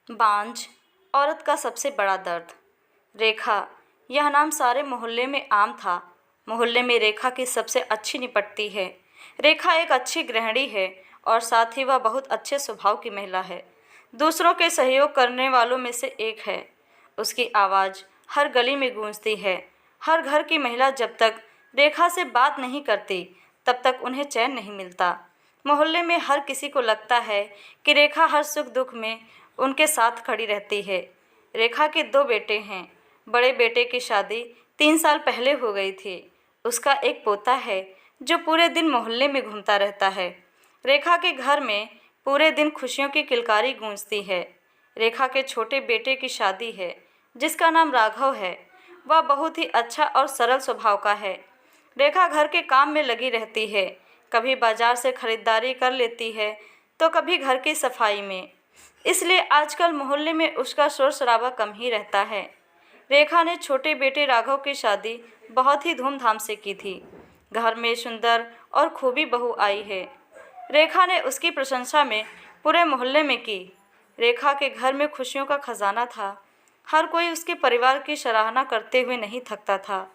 बांझ औरत का सबसे बड़ा दर्द। रेखा, यह नाम सारे मोहल्ले में आम था। मोहल्ले में रेखा की सबसे अच्छी निपटती है। रेखा एक अच्छी गृहिणी है और साथ ही वह बहुत अच्छे स्वभाव की महिला है। दूसरों के सहयोग करने वालों में से एक है। उसकी आवाज़ हर गली में गूंजती है। हर घर की महिला जब तक रेखा से बात नहीं करती तब तक उन्हें चैन नहीं मिलता। मोहल्ले में हर किसी को लगता है कि रेखा हर सुख दुख में उनके साथ खड़ी रहती है। रेखा के दो बेटे हैं। बड़े बेटे की शादी 3 साल पहले हो गई थी। उसका एक पोता है जो पूरे दिन मोहल्ले में घूमता रहता है। रेखा के घर में पूरे दिन खुशियों की किलकारी गूंजती है। रेखा के छोटे बेटे की शादी है जिसका नाम राघव है। वह बहुत ही अच्छा और सरल स्वभाव का है। रेखा घर के काम में लगी रहती है। कभी बाजार से खरीदारी कर लेती है तो कभी घर की सफाई में। इसलिए आजकल मोहल्ले में उसका शोर शराबा कम ही रहता है। रेखा ने छोटे बेटे राघव की शादी बहुत ही धूमधाम से की थी। घर में सुंदर और खूबी बहू आई है। रेखा ने उसकी प्रशंसा में पूरे मोहल्ले में की। रेखा के घर में खुशियों का खजाना था। हर कोई उसके परिवार की सराहना करते हुए नहीं थकता था।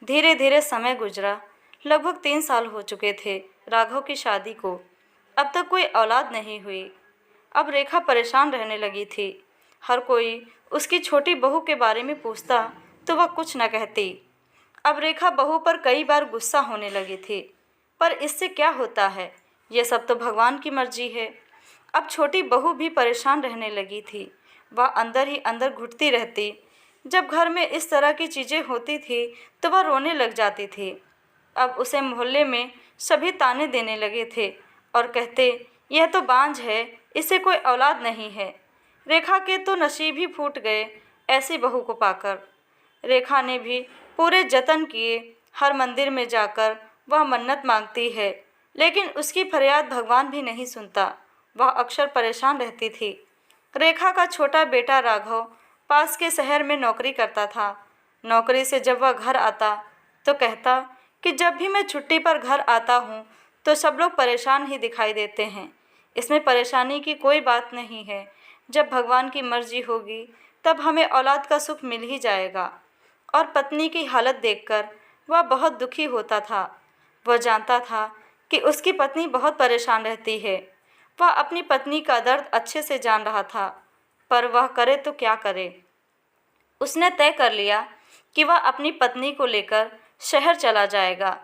धीरे धीरे समय गुजरा। लगभग 3 साल हो चुके थे राघव की शादी को। अब तक कोई औलाद नहीं हुई। अब रेखा परेशान रहने लगी थी। हर कोई उसकी छोटी बहू के बारे में पूछता तो वह कुछ न कहती। अब रेखा बहू पर कई बार गुस्सा होने लगी थी, पर इससे क्या होता है, यह सब तो भगवान की मर्जी है। अब छोटी बहू भी परेशान रहने लगी थी। वह अंदर ही अंदर घुटती रहती। जब घर में इस तरह की चीज़ें होती थी तो वह रोने लग जाती थी। अब उसे मोहल्ले में सभी ताने देने लगे थे और कहते, यह तो बांझ है, इसे कोई औलाद नहीं है। रेखा के तो नसीब ही फूट गए ऐसी बहू को पाकर। रेखा ने भी पूरे जतन किए। हर मंदिर में जाकर वह मन्नत मांगती है, लेकिन उसकी फरियाद भगवान भी नहीं सुनता। वह अक्सर परेशान रहती थी। रेखा का छोटा बेटा राघव पास के शहर में नौकरी करता था। नौकरी से जब वह घर आता तो कहता कि जब भी मैं छुट्टी पर घर आता हूँ तो सब लोग परेशान ही दिखाई देते हैं। इसमें परेशानी की कोई बात नहीं है। जब भगवान की मर्जी होगी तब हमें औलाद का सुख मिल ही जाएगा। और पत्नी की हालत देखकर वह बहुत दुखी होता था। वह जानता था कि उसकी पत्नी बहुत परेशान रहती है। वह अपनी पत्नी का दर्द अच्छे से जान रहा था, पर वह करे तो क्या करे। उसने तय कर लिया कि वह अपनी पत्नी को लेकर शहर चला जाएगा।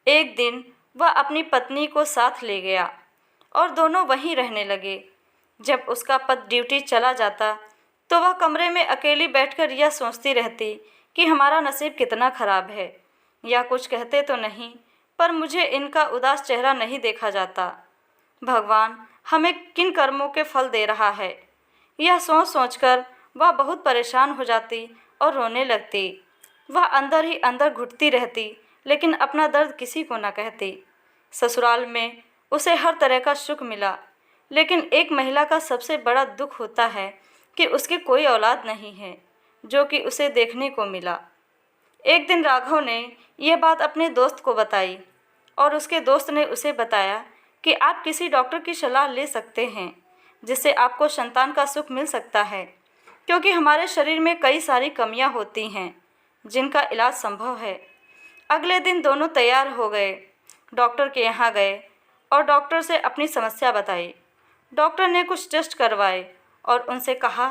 एक दिन वह अपनी पत्नी को साथ ले गया और दोनों वहीं रहने लगे। जब उसका पति ड्यूटी चला जाता तो वह कमरे में अकेली बैठकर यह सोचती रहती कि हमारा नसीब कितना खराब है। या कुछ कहते तो नहीं, पर मुझे इनका उदास चेहरा नहीं देखा जाता। भगवान हमें किन कर्मों के फल दे रहा है। यह सोच सोचकर वह बहुत परेशान हो जाती और रोने लगती। वह अंदर ही अंदर घुटती रहती, लेकिन अपना दर्द किसी को न कहती। ससुराल में उसे हर तरह का सुख मिला, लेकिन एक महिला का सबसे बड़ा दुख होता है कि उसकी कोई औलाद नहीं है, जो कि उसे देखने को मिला। एक दिन राघव ने यह बात अपने दोस्त को बताई और उसके दोस्त ने उसे बताया कि आप किसी डॉक्टर की सलाह ले सकते हैं, जिससे आपको संतान का सुख मिल सकता है, क्योंकि हमारे शरीर में कई सारी कमियां होती हैं जिनका इलाज संभव है। अगले दिन दोनों तैयार हो गए, डॉक्टर के यहाँ गए और डॉक्टर से अपनी समस्या बताई। डॉक्टर ने कुछ टेस्ट करवाए और उनसे कहा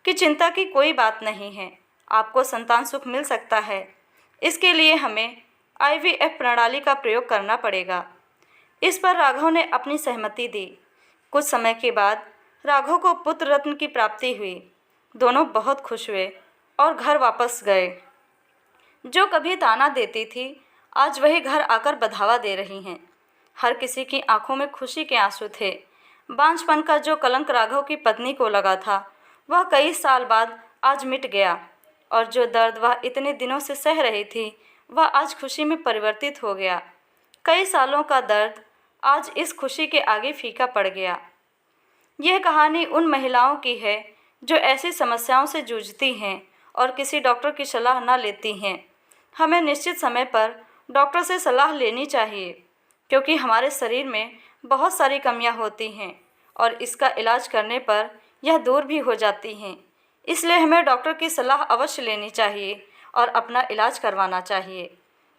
कि चिंता की कोई बात नहीं है, आपको संतान सुख मिल सकता है। इसके लिए हमें IVF प्रणाली का प्रयोग करना पड़ेगा। इस पर राघव ने अपनी सहमति दी। कुछ समय के बाद राघव को पुत्र रत्न की प्राप्ति हुई। दोनों बहुत खुश हुए और घर वापस गए। जो कभी ताना देती थी, आज वही घर आकर बधावा दे रही हैं। हर किसी की आंखों में खुशी के आंसू थे। बांझपन का जो कलंक राघव की पत्नी को लगा था, वह कई साल बाद आज मिट गया, और जो दर्द वह इतने दिनों से सह रही थी, वह आज खुशी में परिवर्तित हो गया। कई सालों का दर्द आज इस खुशी के आगे फीका पड़ गया। यह कहानी उन महिलाओं की है जो ऐसी समस्याओं से जूझती हैं और किसी डॉक्टर की सलाह न लेती हैं। हमें निश्चित समय पर डॉक्टर से सलाह लेनी चाहिए, क्योंकि हमारे शरीर में बहुत सारी कमियां होती हैं और इसका इलाज करने पर यह दूर भी हो जाती हैं। इसलिए हमें डॉक्टर की सलाह अवश्य लेनी चाहिए और अपना इलाज करवाना चाहिए।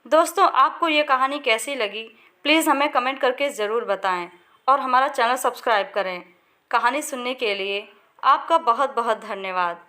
दोस्तों, आपको ये कहानी कैसी लगी प्लीज़ हमें कमेंट करके ज़रूर बताएं और हमारा चैनल सब्सक्राइब करें। कहानी सुनने के लिए आपका बहुत बहुत धन्यवाद।